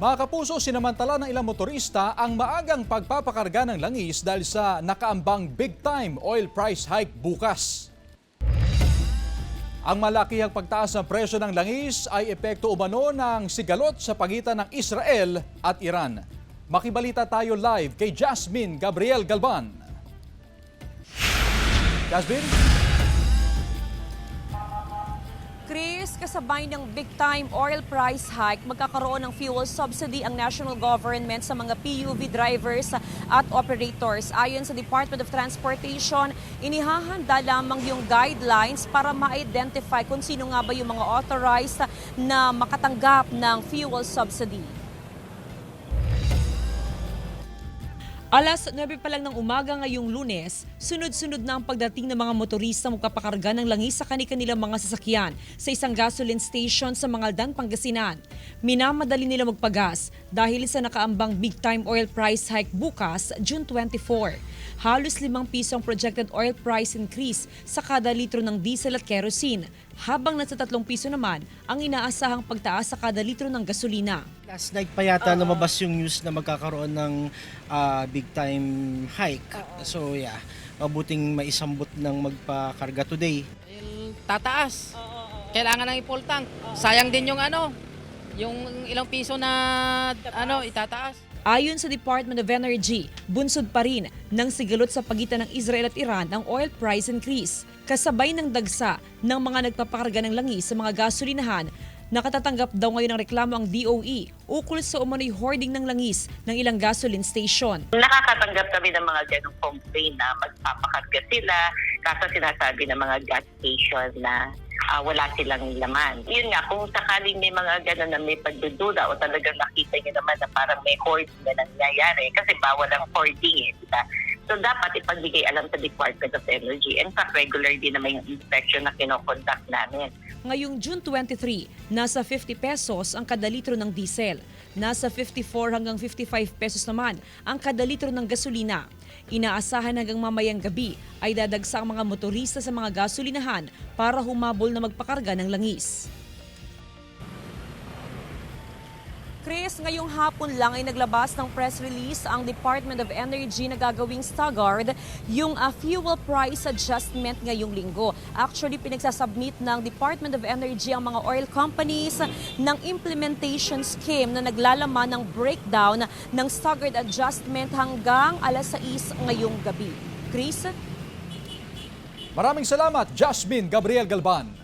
Mga kapuso, sinamantala ng ilang motorista ang maagang pagpapakarga ng langis dahil sa nakaambang big-time oil price hike bukas. Ang malakihang pagtaas ng presyo ng langis ay epekto umano ng sigalot sa pagitan ng Israel at Iran. Makibalita tayo live kay Jasmine Gabriel Galban. Jasmine? Chris, kasabay ng big-time oil price hike, magkakaroon ng fuel subsidy ang national government sa mga PUV drivers at operators. Ayon sa Department of Transportation, inihahanda lamang yung guidelines para ma-identify kung sino nga ba yung mga authorized na makatanggap ng fuel subsidy. Alas 9 pa lang ng umaga ngayong Lunes, sunod-sunod na ang pagdating ng mga motorista magpapakarga ng langis sa kanilang mga sasakyan sa isang gasoline station sa Mangaldan, Pangasinan. Minamadali nila magpagas dahil sa nakaambang big-time oil price hike bukas, June 24. Halos 5 piso ang projected oil price increase sa kada litro ng diesel at kerosene, habang nasa 3 piso naman ang inaasahang pagtaas sa kada litro ng gasolina. Last night pa yata lumabas yung news na magkakaroon ng big time hike. So yeah, mabuting maisambot ng magpakarga today. Tataas. Kailangan ng i-full tank. Sayang din yung yung ilang piso na itataas. Ayon sa Department of Energy, bunsod pa rin ng sigalot sa pagitan ng Israel at Iran ang oil price increase. Kasabay ng dagsa ng mga nagpapakarga ng langis sa mga gasolinahan, nakatatanggap daw ngayon ng reklamo ang DOE ukol sa umano'y hoarding ng langis ng ilang gasoline station. Nakakatanggap kami ng mga ganong complaint na magpapakarga sila kaso sinasabi ng mga gas station na wala silang laman. Yun nga, kung sakaling may mga gano'n na may pagdududa o talagang nakita nyo naman na parang may hoarding na nangyayari kasi bawal ang hoarding diba? So dapat ipagbigay alam sa Department of Energy. In fact, regular din naman yung inspection na kinoconduct namin. Ngayong June 23, nasa 50 pesos ang kada litro ng diesel. Nasa 54 hanggang 55 pesos naman ang kada litro ng gasolina. Inaasahan hanggang mamayang gabi ay dadagsa ang mga motorista sa mga gasolinahan para humabol na magpakarga ng langis. Chris, ngayong hapon lang ay naglabas ng press release ang Department of Energy na gagawing staggered yung fuel price adjustment ngayong linggo. Actually, pinagsasubmit ng Department of Energy ang mga oil companies ng implementation scheme na naglalaman ng breakdown ng staggered adjustment hanggang alas 6 ngayong gabi. Chris? Maraming salamat, Jasmine Gabriel Galban.